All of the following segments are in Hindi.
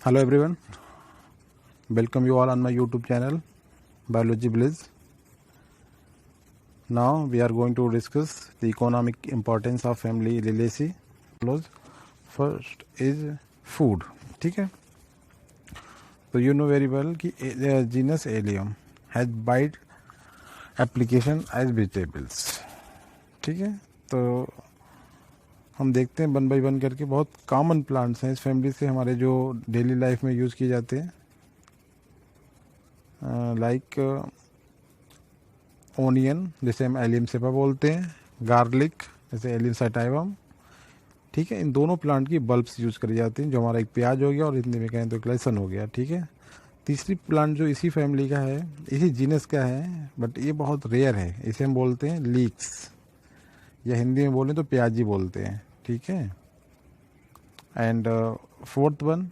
Hello everyone, welcome you all on my YouTube channel Biology Bliss. Now we are going to discuss the economic importance of family liliaceae. First is food. ठीक है, तो you know very well कि genus Allium has wide application as vegetables. ठीक है, तो हम देखते हैं वन बाई वन करके बहुत कॉमन प्लांट्स हैं इस फैमिली से हमारे जो डेली लाइफ में यूज़ किए जाते हैं, लाइक ओनियन जिसे हम एलियम सेपा बोलते हैं, गार्लिक जैसे एलियम सटाइवम। ठीक है, इन दोनों प्लांट की बल्ब्स यूज़ करी जाती हैं, जो हमारा एक प्याज हो गया और हिंदी में कहें तो एक लहसुन हो गया। ठीक है, तीसरी प्लांट जो इसी फैमिली का है, इसी जीनस का है, बट ये बहुत रेयर है, इसे हम बोलते हैं लीक्स, या हिंदी में बोलें तो प्याजी बोलते हैं। ठीक है, एंड फोर्थ वन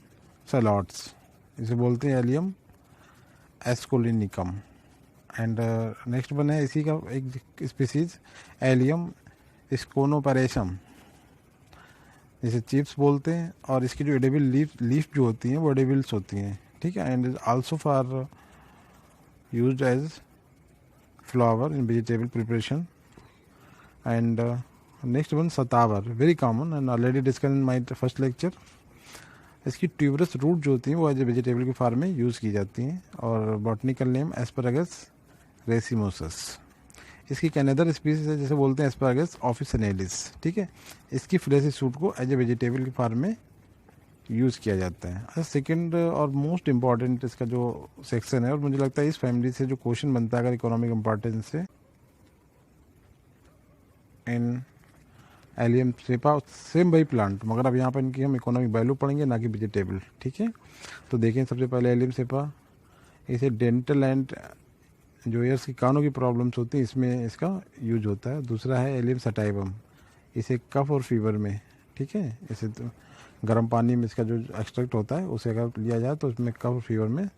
सैलॉट्स, इसे बोलते हैं एलियम एस्कोलिनिकम। एंड नेक्स्ट वन है इसी का एक स्पीसीज एलियम स्कोनोपरेशम, जिसे चिप्स बोलते हैं, और इसकी जो एडिबल लीफ जो होती हैं वो एडिबल्स होती हैं। ठीक है, and is also for used as flower in vegetable preparation. And next one satavar, very common and already discuss in my first lecture. इसकी ट्यूबरस रूट जो होती हैं वो एज ए वेजिटेबल के फार्म में यूज़ की जाती हैं, और बॉटनिकल नेम एस्परागस रेसिमोसस। इसकी कैनेडर स्पीसीज है जिसे बोलते हैं एस्परागस ऑफिसनेलिस। ठीक है, इसकी फ्लेशी सूट को एज ए वेजिटेबल के फार्म में यूज़ किया जाता है। अच्छा, सेकेंड और मोस्ट इम्पॉर्टेंट इसका जो सेक्शन है, और मुझे लगता है इस फैमिली से जो क्वेश्चन बनता है अगर इकोनॉमिक इम्पॉर्टेंस से, इन एलियम सेपा सेम वही प्लांट, मगर अब यहाँ पर इनकी हम इकोनॉमिक वैल्यू पढ़ेंगे ना कि वेजिटेबल। ठीक है, तो देखें सबसे पहले एलियम सेपा, इसे डेंटल एंड जो ईयर्स की कानों की प्रॉब्लम्स होती हैं इसमें इसका यूज होता है। दूसरा है एलियम सटाइवम, इसे कफ और फीवर में, ठीक है, इसे तो गर्म पानी में इसका जो एक्सट्रैक्ट होता है उसे अगर लिया जाए तो इसमें कफ और फीवर में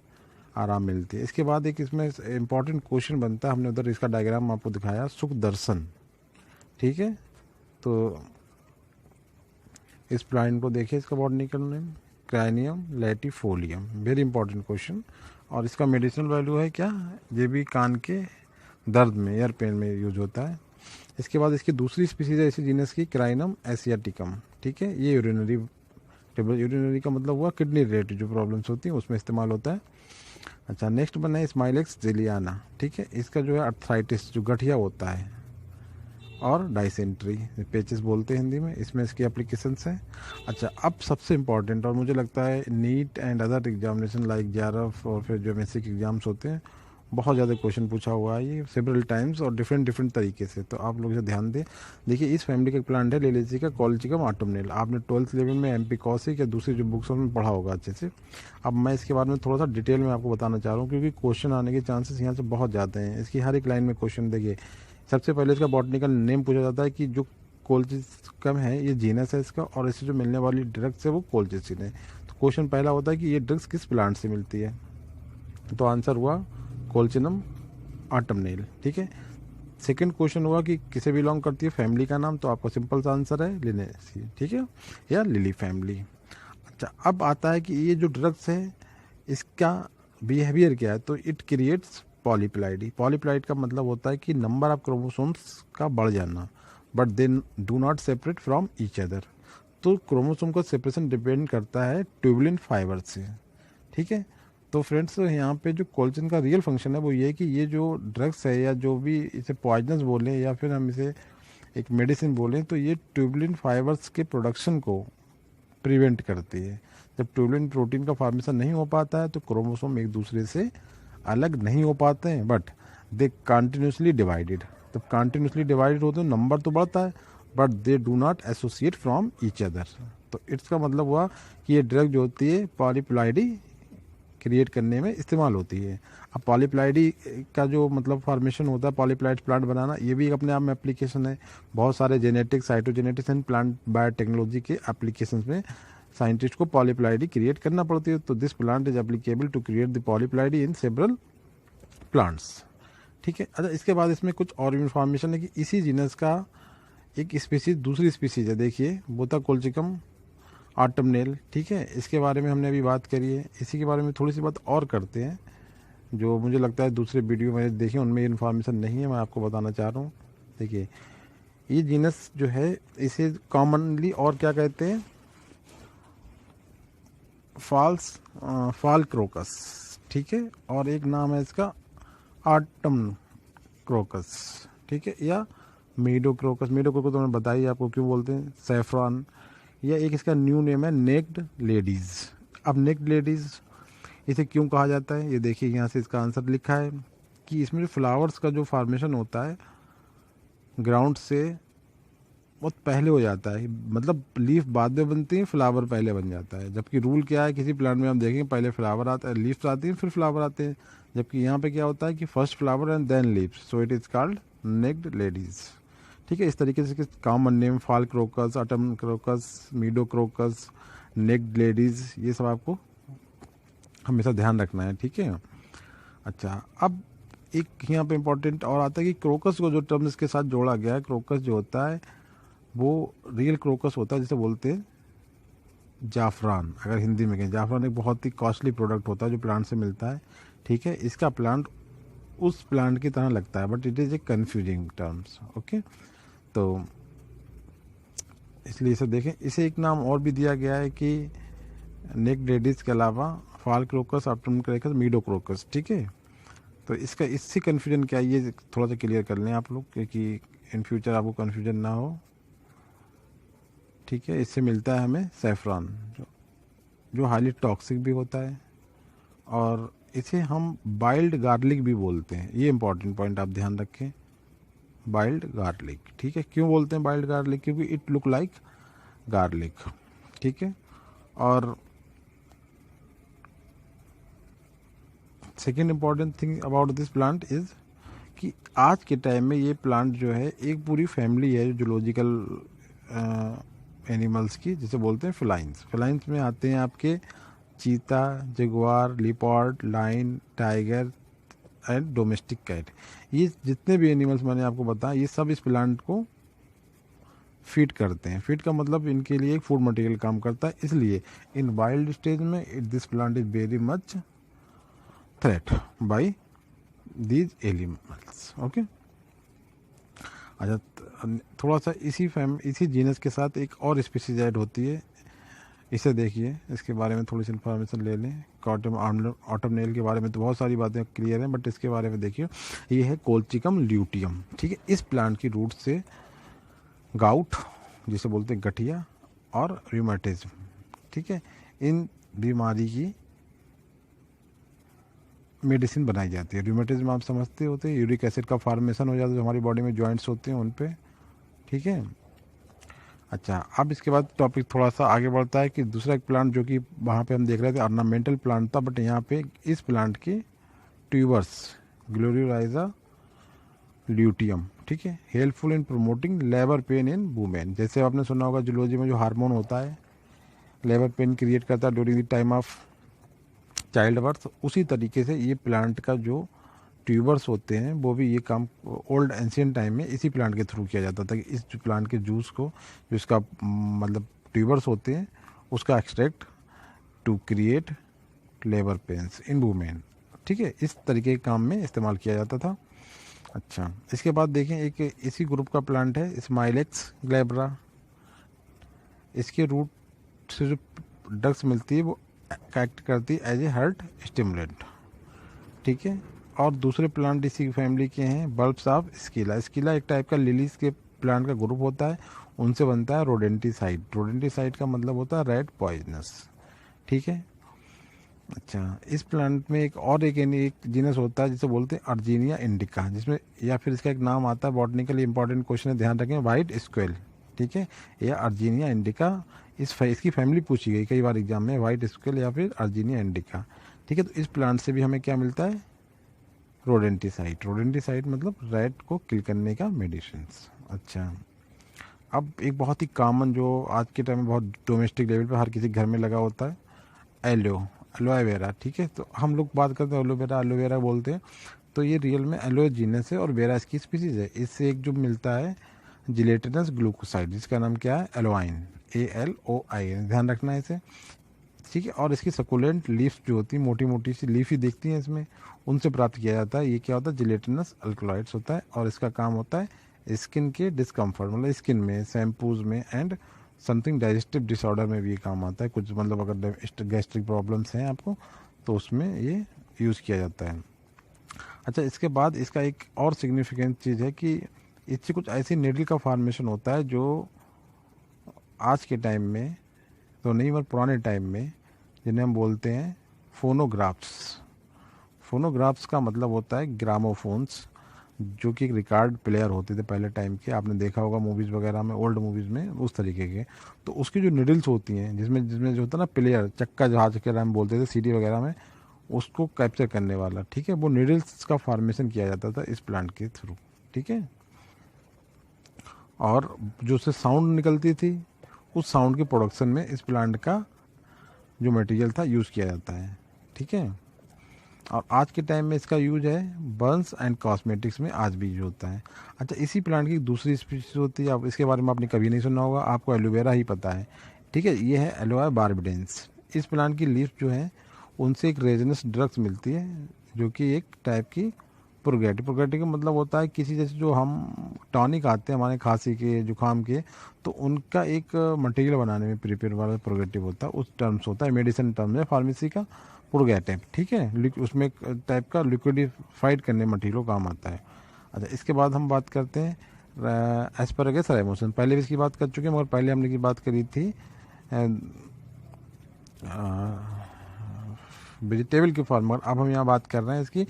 आराम मिलती है। इसके बाद एक इसमें इम्पॉर्टेंट क्वेश्चन बनता है, हमने उधर इसका डायग्राम आपको दिखाया, सुख दर्शन। ठीक है, तो इस प्लांट को देखिए, इसका botanical name Crinum latifolium, very important question. और इसका मेडिसिनल वैल्यू है क्या, ये भी कान के दर्द में, ईयर पेन में यूज होता है। इसके बाद इसकी दूसरी स्पीसीज है इसी जीनस की, क्राइनम एशियाटिकम। ठीक है, ये यूरिनरी का मतलब हुआ किडनी रिलेटेड जो प्रॉब्लम्स होती हैं उसमें इस्तेमाल होता है। अच्छा, नेक्स्ट बना है स्माइलेक्स जेलियाना। ठीक है, इसका जो है अर्थराइटिस जो गठिया होता है और डाइसेंट्री, पेचिस बोलते हैं हिंदी में, इसमें इसकी एप्लीकेशंस हैं। अच्छा, अब सबसे इम्पॉर्टेंट, और मुझे लगता है neat and other examination like JRF और फिर जो MSc के एग्जाम्स होते हैं, बहुत ज़्यादा क्वेश्चन पूछा हुआ है ये सेवरल टाइम्स और डिफरेंट तरीके से, तो आप लोग इसे ध्यान दें। देखिए, इस फैमिली का प्लांट है लिलिएसी का कॉलचिकम ऑटोमनेल। आपने 12th लेवल में MP कौशिक या दूसरी जो बुक्स में पढ़ा होगा अच्छे से। अब मैं इसके बारे में थोड़ा सा डिटेल में आपको बताना चाह रहा हूँ, क्योंकि क्वेश्चन आने के चांसेस यहाँ से बहुत ज़्यादा हैं। इसकी हर एक लाइन में क्वेश्चन देखिए, सबसे पहले इसका बॉटनिकल नेम पूछा जाता है कि जो कोलचिकम है ये जीनस है इसका, और इससे जो मिलने वाली ड्रग्स है वो कोलचिसिन है। तो क्वेश्चन पहला होता है कि ये ड्रग्स किस प्लांट से मिलती है, तो आंसर हुआ कोलचिनम ऑटमनेल। ठीक है, सेकंड क्वेश्चन हुआ कि किसे बिलोंग करती है फैमिली का नाम, तो आपका सिंपल सा आंसर है लिनेसी। ठीक है, या लिली फैमिली। अच्छा, अब आता है कि ये जो ड्रग्स है इसका बिहेवियर क्या है, तो इट क्रिएट्स पॉलीप्लाइडी। पॉलीप्लाइड का मतलब होता है कि नंबर ऑफ क्रोमोसोम्स का बढ़ जाना, but they do not separate from each other. तो क्रोमोसोम का सेपरेशन डिपेंड करता है ट्यूबुलिन फाइबर से। ठीक है, तो फ्रेंड्स यहाँ पे जो कोलचिन का रियल फंक्शन है वो ये है कि ये जो ड्रग्स है, या जो भी इसे पॉइजनस बोलें या फिर हम इसे एक मेडिसिन बोलें, तो ये ट्यूबुलिन फाइबर्स के प्रोडक्शन को प्रिवेंट करती है। जब ट्यूबुलिन प्रोटीन का फॉर्मेशन नहीं हो पाता है तो क्रोमोसोम एक दूसरे से अलग नहीं हो पाते हैं, बट दे कंटिन्यूसली डिवाइडेड। जब कंटिन्यूसली डिवाइडेड होते हैं नंबर तो बढ़ता है, but they do not associate from each other. तो इसका मतलब हुआ कि ये ड्रग जो होती है पॉलीप्लाइडी क्रिएट करने में इस्तेमाल होती है। अब पॉलीप्लाइडी का जो मतलब फॉर्मेशन होता है, पॉलीप्लाइड प्लांट बनाना, ये भी अपने आप में एप्लीकेशन है। बहुत सारे genetics, cytogenetics and plant biotechnology के एप्लीकेशन में साइंटिस्ट को पॉलीप्लाइडी क्रिएट करना पड़ती है। तो this plant is applicable to create the polyploidy in several plants. ठीक है, अच्छा, इसके बाद इसमें कुछ और इन्फॉर्मेशन है कि इसी जीनस का एक स्पीसीज दूसरी स्पीसीज है, देखिए बोता कोलचिकम ऑटमनेल, ठीक है, इसके बारे में हमने अभी बात करी है। इसी के बारे में थोड़ी सी बात और करते हैं, जो मुझे लगता है दूसरे वीडियो में देखें उनमें ये इन्फॉर्मेशन नहीं है, मैं आपको बताना चाह रहा हूँ। देखिए ये जीनस जो है इसे कॉमनली और क्या कहते हैं, फॉल क्रोकस, ठीक है, और एक नाम है इसका ऑटम क्रोकस, ठीक है, या मीडो क्रोकस। मीडो क्रोकस तो मैंने बताई आपको क्यों बोलते हैं, सैफरॉन। या एक इसका न्यू नेम है नेक्ड लेडीज़। अब नेक्ड लेडीज़ इसे क्यों कहा जाता है, ये देखिए यहाँ से इसका आंसर लिखा है कि इसमें जो फ्लावर्स का जो फॉर्मेशन होता है ग्राउंड से बहुत पहले हो जाता है, मतलब लीफ बाद में बनती है, फ्लावर पहले बन जाता है। जबकि रूल क्या है, किसी प्लांट में हम देखेंगे पहले फ्लावर आता है, लीव्स आती हैं, फिर फ्लावर आते हैं। जबकि यहाँ पे क्या होता है कि first flower and then leaves, so it is called naked ladies, ठीक है। इस तरीके से common name fall crocus, autumn crocus, meadow crocus, naked ladies, ये सब आपको हमेशा ध्यान रखना है, ठीक है। अच्छा, अब एक यहाँ पे इम्पोर्टेंट और आता है कि क्रोकस को जो टर्म इसके साथ जोड़ा गया है, क्रोकस जो होता है वो रियल क्रोकस होता है, जिसे बोलते हैं जाफरान। अगर हिंदी में कहें, जाफरान एक बहुत ही कॉस्टली प्रोडक्ट होता है जो प्लांट से मिलता है, ठीक है। इसका प्लांट उस प्लांट की तरह लगता है, but it is a confusing terms, okay. तो इसलिए इसे देखें, इसे एक नाम और भी दिया गया है कि नेक्ड लेडीज़ के अलावा fall crocus, autumn crocus, meadow crocus, ठीक है। तो इसका इससे कन्फ्यूजन क्या है, ये थोड़ा सा क्लियर कर लें आप लोग, क्योंकि इन फ्यूचर आपको कन्फ्यूजन ना हो, ठीक है। इससे मिलता है हमें सैफरॉन, जो हाईली टॉक्सिक भी होता है, और इसे हम बाइल्ड गार्लिक भी बोलते हैं। ये इंपॉर्टेंट पॉइंट आप ध्यान रखें, बाइल्ड गार्लिक, ठीक है। क्यों बोलते हैं बाइल्ड गार्लिक, क्योंकि इट लुक लाइक गार्लिक, ठीक है। और second important thing about this plant is कि आज के टाइम में ये प्लांट जो है एक पूरी फैमिली है जूलॉजिकल एनिमल्स की, जिसे बोलते हैं फिलाइंस। फिलाइंस में आते हैं आपके cheetah, jaguar, leopard, lion, tiger and domestic cat. ये जितने भी एनिमल्स मैंने आपको बताया, ये सब इस प्लांट को फीड करते हैं। फीड का मतलब इनके लिए एक फूड मटेरियल काम करता है, इसलिए इन वाइल्ड स्टेज में this plant is very much threat by these animals, okay. अच्छा, थोड़ा सा इसी जीनस के साथ एक और स्पीसीज ऐड होती है, इसे देखिए, इसके बारे में थोड़ी सी इन्फॉर्मेशन ले लें। ऑटमनेल के बारे में तो बहुत सारी बातें क्लियर हैं, बट इसके बारे में देखिए, ये है कोल्चिकम ल्यूटियम, ठीक है। इस प्लांट की रूट से गाउट, जिसे बोलते हैं गठिया, और रूमेटिज्म, ठीक है, इन बीमारी की मेडिसिन बनाई जाती है। रूमेटिज्म आप समझते होते हैं, यूरिक एसिड का फॉर्मेशन हो जाता है जो हमारी बॉडी में जॉइंट्स होते हैं उन पे, ठीक है। अच्छा, अब इसके बाद टॉपिक थोड़ा सा आगे बढ़ता है कि दूसरा एक प्लांट जो कि वहाँ पे हम देख रहे थे ऑर्नामेंटल प्लांट था, बट यहाँ पे इस प्लांट के ट्यूबर्स, ग्लोरियोराइजा ल्यूटियम, ठीक है, helpful in promoting labour pain in women. जैसे आपने सुना होगा जूलॉजी में जो हार्मोन होता है लेबर पेन क्रिएट करता है during the time of child birth, उसी तरीके से ये प्लांट का जो ट्यूबर्स होते हैं वो भी ये काम ओल्ड एंशियंट टाइम में इसी प्लांट के थ्रू किया जाता था कि इस प्लांट के जूस को, जो इसका मतलब ट्यूबर्स होते हैं, उसका extract to create labour pains in women, ठीक है। इस तरीके के काम में इस्तेमाल किया जाता था। अच्छा, इसके बाद देखें एक इसी ग्रुप का प्लांट है स्माइलेक्स ग्लैब्रा। इसके रूट से जो ड्रग्स मिलती है वो एक्ट करती है एज ए हार्ट स्टिमुलेंट, ठीक है। और दूसरे प्लांट इसी फैमिली के हैं बल्ब्स ऑफ स्कीला। स्कीला एक टाइप का लिलीज के प्लांट का ग्रुप होता है, उनसे बनता है रोडेंटिसाइड। रोडेंटिसाइड का मतलब होता है रेड पॉइजनस, ठीक है। अच्छा, इस प्लांट में एक जीनस होता है जिसे बोलते हैं अर्जीनिया इंडिका, जिसमें या फिर इसका एक नाम आता है बॉटनिकली इंपॉर्टेंट क्वेश्चन है, ध्यान रखें, वाइट स्क्वेल, ठीक है, या अर्जीनिया इंडिका। इसकी फैमिली पूछी गई कई बार एग्जाम में, वाइट स्क्वेल या फिर अर्जीनिया इंडिका, ठीक है। तो इस प्लांट से भी हमें क्या मिलता है, रोडेंटिसाइड। रोडेंटिसाइड मतलब रैट को किल करने का मेडिसिन। अच्छा, अब एक बहुत ही कॉमन जो आज के टाइम में बहुत डोमेस्टिक लेवल पे हर किसी घर में लगा होता है, एलोवेरा, ठीक है। तो हम लोग बात करते हैं एलोवेरा बोलते हैं, तो ये रियल में एलोए जीनस है और वेरा इसकी स्पीसीज है। इससे एक जो मिलता है जिलेटिनस ग्लूकोसाइड, जिसका नाम क्या है, एलोआइन। ALOI, ध्यान रखना है इसे, ठीक है। और इसकी सकुलेंट लीव्स जो होती हैं, मोटी मोटी सी लीफ ही दिखती हैं इसमें, उनसे प्राप्त किया जाता है। ये क्या होता है, जिलेटिनस अल्कलॉइड्स होता है, और इसका काम होता है स्किन के डिस्कम्फर्ट, मतलब स्किन में, शैम्पूज में, एंड समथिंग डाइजेस्टिव डिसऑर्डर में भी ये काम आता है कुछ, मतलब अगर गैस्ट्रिक प्रॉब्लम्स हैं आपको तो उसमें ये यूज़ किया जाता है। अच्छा, इसके बाद इसका एक और सिग्निफिकेंट चीज़ है कि इससे कुछ ऐसी निडल का फॉर्मेशन होता है जो आज के टाइम में तो नहीं, पर पुराने टाइम में, जिन्हें हम बोलते हैं फोनोग्राफ्स। फोनोग्राफ्स का मतलब होता है ग्रामोफोन्स, जो कि एक रिकॉर्ड प्लेयर होते थे पहले टाइम के, आपने देखा होगा मूवीज़ वगैरह में, ओल्ड मूवीज़ में उस तरीके के। तो उसकी जो निडल्स होती हैं, जिसमें जिसमें जो होता है ना प्लेयर, चक्का जहाज के हम बोलते थे सीडी वगैरह में, उसको कैप्चर करने वाला, ठीक है, वो निडल्स का फॉर्मेशन किया जाता था इस प्लांट के थ्रू, ठीक है। और जो उससे साउंड निकलती थी, उस साउंड के प्रोडक्शन में इस प्लांट का जो मटेरियल था यूज़ किया जाता है, ठीक है। और आज के टाइम में इसका यूज है बर्न्स एंड कॉस्मेटिक्स में, आज भी यूज होता है। अच्छा, इसी प्लांट की दूसरी स्पीशीज होती है, अब इसके बारे में आपने कभी नहीं सुना होगा, आपको एलोवेरा ही पता है, ठीक है। ये है एलोवेरा बारबिडेंस। इस प्लांट की लीफ जो है, उनसे एक रेजनस ड्रग्स मिलती है, जो कि एक टाइप की पुरगेटी का मतलब होता है किसी, जैसे जो हम टॉनिक आते हैं हमारे खांसी के, जुकाम के, तो उनका एक मटेरियल बनाने में प्रिपेयर वाला पुरगेटिव होता है, उस टर्म्स होता है, मेडिसिन टर्म है फार्मेसी का, पुरगेटिव, ठीक है। उसमें एक टाइप का लिक्विडिफाइड करने मटेरियल काम आता है। अच्छा, इसके बाद हम बात करते हैं एस्पैरागस राइमोसन। पहले भी इसकी बात कर चुके हैं, मगर पहले हमने की बात करी थी वेजिटेबल के फॉर्म, मगर अब हम यहाँ बात कर रहे हैं इसकी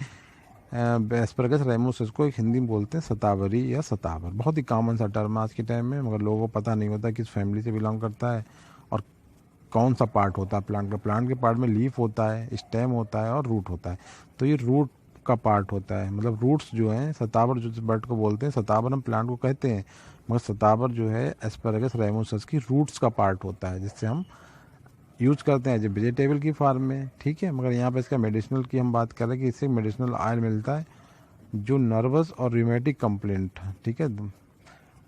एस्पैरागस राइमोसस को एक हिंदी में बोलते हैं सतावरी या सतावर। बहुत ही कॉमन सा टर्म है आज के टाइम में, मगर लोगों को पता नहीं होता किस फैमिली से बिलोंग करता है और कौन सा पार्ट होता है प्लांट का। प्लांट के पार्ट में लीफ होता है, स्टेम होता है और रूट होता है। तो ये रूट का पार्ट होता है, मतलब रूट्स जो हैं, सतावर जो बर्ड को बोलते हैं, सतावर हम प्लांट को कहते हैं, मगर सतावर जो है एस्पैरागस राइमोसस की रूट्स का पार्ट होता है, जिससे हम यूज करते हैं एज ए वेजिटेबल की फार्म में, ठीक है। मगर यहाँ पे इसका मेडिसिनल की हम बात कर रहे हैं कि इससे मेडिसिनल ऑयल मिलता है जो नर्वस और रिमेटिक कंप्लेंट, ठीक है,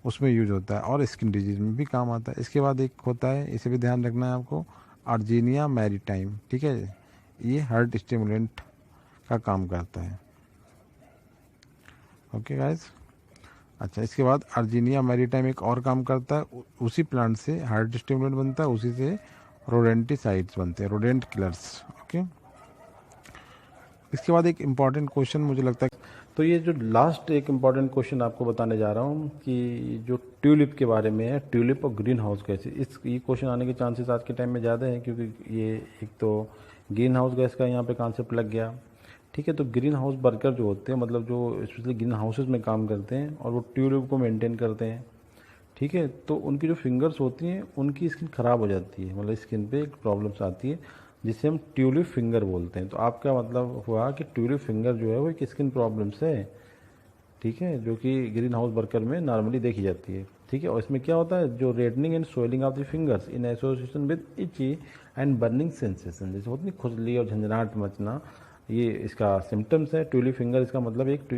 उसमें यूज होता है, और स्किन डिजीज में भी काम आता है। इसके बाद एक होता है, इसे भी ध्यान रखना है आपको, अर्जीनिया मैरीटाइम, ठीक है। ये हार्ट स्टिमुलेंट का काम करता है, ओके गाइस। अच्छा, इसके बाद अर्जीनिया मैरीटाइम एक और काम करता है, उसी प्लांट से हार्ट स्टिमुलेंट बनता है, उसी से रोडेंटिसाइड्स बनते हैं, रोडेंट किलर्स, ओके। इसके बाद एक इम्पॉर्टेंट क्वेश्चन मुझे लगता है, तो ये जो लास्ट एक इम्पॉर्टेंट क्वेश्चन आपको बताने जा रहा हूँ कि जो ट्यूलिप के बारे में है, ट्यूलिप और ग्रीन हाउस गैस, इस ये क्वेश्चन आने के चांसेस आज के टाइम में ज़्यादा है, क्योंकि ये एक तो ग्रीन हाउस गैस का यहाँ पे कॉन्सेप्ट लग गया, ठीक है। तो ग्रीन हाउस वर्कर जो होते हैं, मतलब जो स्पेशली ग्रीन हाउसेज में काम करते हैं और वो ट्यूलिप को मेंटेन करते हैं, ठीक है, तो उनकी जो फिंगर्स होती हैं उनकी स्किन ख़राब हो जाती है, मतलब स्किन पे एक प्रॉब्लम्स आती है, जिसे हम ट्यूलिप फिंगर बोलते हैं। तो आपका मतलब हुआ कि ट्यूलिप फिंगर जो है वो एक स्किन प्रॉब्लम्स है, ठीक है, जो कि ग्रीन हाउस वर्कर में नॉर्मली देखी जाती है, ठीक है। और इसमें क्या होता है, जो reddening and swelling of the fingers in association with itchy and burning sensation, जैसे होती है खुजली और झंझनाहट मचना, ये इसका सिम्टम्स है। ट्यूलिप फिंगर इसका मतलब एक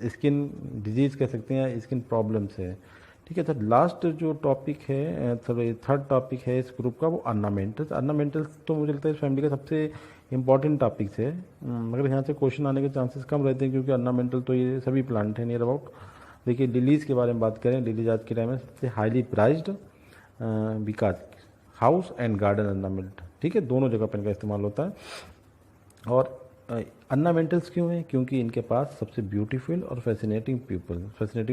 स्किन डिजीज़ कह सकते हैं, स्किन प्रॉब्लम्स है, ठीक है। तो लास्ट जो टॉपिक है, थर्ड टॉपिक है इस ग्रुप का, वो अर्नामेंटल्स। अर्नामेंटल्स तो मुझे लगता है इस फैमिली का सबसे इंपॉर्टेंट टॉपिक्स है, मगर यहाँ से क्वेश्चन आने के चांसेस कम रहते हैं, क्योंकि अर्नामेंटल तो ये सभी प्लांट हैं नियर अबाउट। देखिए, लिलीज़ के बारे में बात करें, लिलीज आज के टाइम में सबसे highly prized because house and garden ornament, ठीक है, दोनों जगह पर इनका इस्तेमाल होता है। और अर्नामेंटल्स क्यों हैं, क्योंकि इनके पास सबसे ब्यूटीफुल और फैसिनेटिंग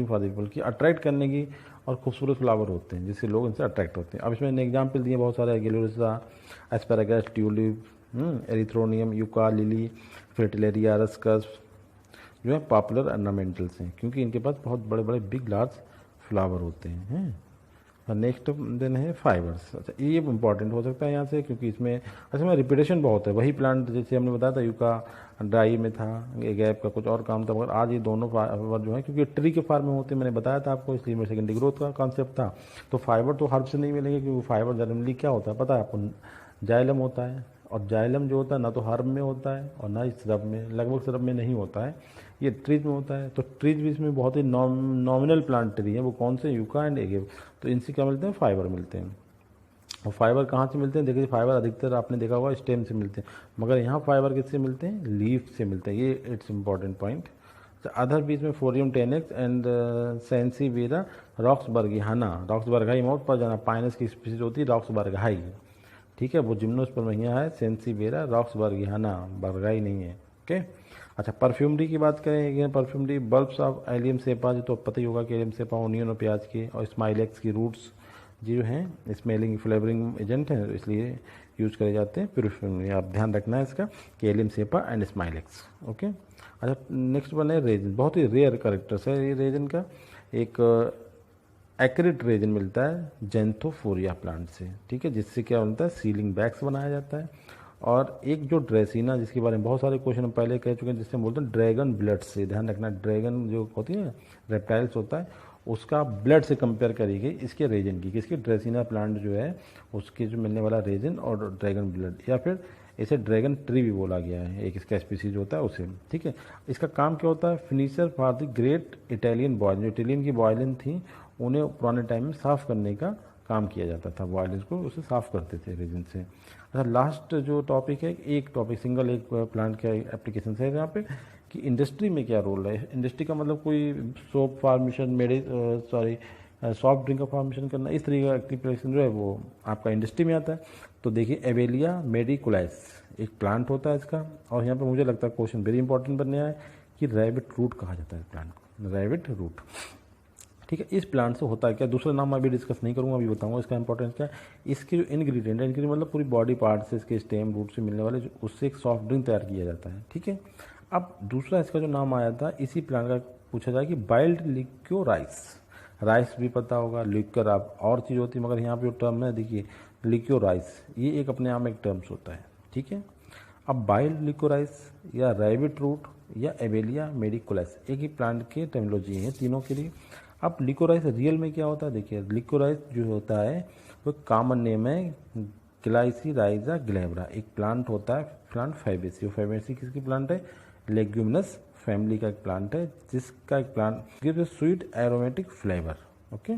फॉर पीपल की अट्रैक्ट करने की और खूबसूरत फ्लावर होते हैं, जिससे लोग इनसे अट्रैक्ट होते हैं। अब इसमें एग्जाम्पल दिए बहुत सारे, gloriosa, asparagus, tulip, erythronium, yucca, lily, fritillaria, ruscus, जो है पॉपुलर अर्नामेंटल्स हैं, क्योंकि इनके पास बहुत बड़े बड़े बिग लार्ज फ्लावर होते हैं। नेक्स्ट देन है फाइबर्स। अच्छा, ये इंपॉर्टेंट हो सकता है यहाँ से, क्योंकि इसमें असल में रिपीटेशन बहुत है, वही प्लांट जैसे हमने बताया था यूका ड्राई में था, गैप का कुछ और काम था, मगर आज ये दोनों फाइबर जो है, क्योंकि ट्री के फार्म में होते हैं, मैंने बताया था आपको, इसलिए मेरे सेकेंडरी ग्रोथ का कॉन्सेप्ट था। तो फाइबर तो हर्ब से नहीं मिलेंगे, क्योंकि फाइबर जनरली क्या होता है पता है आपको, जाइलम होता है, और जाइलम जो होता है ना तो हर्ब में होता है और ना ही श्रब में, लगभग श्रब में नहीं होता है, ये ट्रीज में होता है। तो ट्रीज भी इसमें बहुत ही नॉमिनल प्लांट ट्री है, वो कौन से, यूका एंड एगेव, तो इनसे क्या मिलते हैं, फाइबर मिलते हैं। और फाइबर कहाँ से मिलते हैं? देखिए फाइबर अधिकतर आपने देखा होगा स्टेम से मिलते हैं, मगर यहाँ फाइबर किससे मिलते हैं? लीफ से मिलते हैं। ये इट्स इम्पॉर्टेंट पॉइंट। अदर बीच में फोरियम टेनेक्स एंड सेंसीवेरा रॉक्सबर्गियाना, रॉक्सबर्गाई माउथ पर जाना, पाइनस की स्पीसीज होती है रॉक्सबर्गाई, ठीक है, वो जिम्नोस्पर्मिया है, सेंसीवेरा रॉक्सबर्गियाना, बर्गाई नहीं है। ओके। अच्छा, परफ्यूमरी की बात करें, perfumery bulbs of allium cepa, जो तो पता ही होगा कि एलियम सेपा ओनियन और प्याज के, और स्माइलेक्स की रूट्स जो हैं स्मेलिंग फ्लेवरिंग एजेंट हैं, इसलिए यूज करे जाते हैं परफ्यूमरी। आप ध्यान रखना है इसका कि एलियम सेपा एंड स्माइलेक्स। ओके। अच्छा, नेक्स्ट वन है रेजिन, बहुत ही रेयर करेक्टर्स है ये रेजिन का। एक एक्रिड रेजिन मिलता है जेंथोफोरिया प्लांट से, ठीक है, जिससे क्या बनता है? सीलिंग बैग्स बनाया जाता है। और एक जो ड्रेसिना, जिसके बारे में बहुत सारे क्वेश्चन हम पहले कह चुके हैं, जिससे हम बोलते हैं ड्रैगन ब्लड से, ध्यान रखना, ड्रैगन जो होती है रेप्टाइल्स होता है, उसका ब्लड से कंपेयर करी गई इसके रेजिन की, किसकी? ड्रेसिना प्लांट जो है उसके जो मिलने वाला रेजिन और ड्रैगन ब्लड, या फिर इसे ड्रैगन ट्री भी बोला गया है, एक इसका स्पीसीज होता है उसे, ठीक है। इसका काम क्या होता है? Finisher for the great Italian violin, जो इटालियन की बॉयलिन थी उन्हें पुराने टाइम में साफ़ करने का काम किया जाता था, बॉयलिन को उसे साफ़ करते थे रेजिन से। अच्छा, लास्ट जो टॉपिक है, एक टॉपिक सिंगल एक प्लांट का एप्लीकेशन है यहाँ पे, कि इंडस्ट्री में क्या रोल है। इंडस्ट्री का मतलब कोई सोप फार्मेशन, सॉफ्ट ड्रिंक का फार्मेशन करना, इस तरीके का एप्लीकेशन जो है वो आपका इंडस्ट्री में आता है। तो देखिए एवेलिया मेडिकुलैस एक प्लांट होता है इसका, और यहाँ पे मुझे लगता है क्वेश्चन वेरी इंपॉर्टेंट बनने आया है कि रैबिट रूट कहा जाता है प्लांट को, रैबिट रूट, ठीक है। इस प्लांट से होता है क्या? दूसरा नाम मैं अभी डिस्कस नहीं करूँगा, अभी बताऊँगा इसका इंपॉर्टेंस क्या है। इसके जो इंग्रेडिएंट है, इंग्रेडिएंट मतलब पूरी बॉडी पार्ट से, इसके स्टेम रूट से मिलने वाले, उससे एक सॉफ्ट ड्रिंक तैयार किया जाता है, ठीक है। अब दूसरा इसका जो नाम आया था इसी प्लांट का, पूछा जाए कि बाइल्ड लिक्योराइस, राइस भी पता होगा, लिक्योर आप और चीज़ होती है, मगर यहाँ पे जो टर्म है देखिए लिक्योराइस, ये एक अपने आप में एक टर्म्स होता है, ठीक है। अब बाइल्ड लिक्योराइस या रैबिट रूट या एवेलिया मेडिकुलस एक ही प्लांट के टर्मिनोलॉजी है तीनों के लिए। अब लिक्योराइस रियल में क्या होता है? देखिए लिक्योराइस जो होता है वो कॉमन नेम है ग्लाइसीराइजा ग्लैब्रा, एक प्लांट होता है, प्लांट फैबेसी। फैबेसी किसकी प्लांट है? लेग्यूमिनस फैमिली का एक प्लांट है, जिसका एक plant gives sweet aromatic flavour. Okay.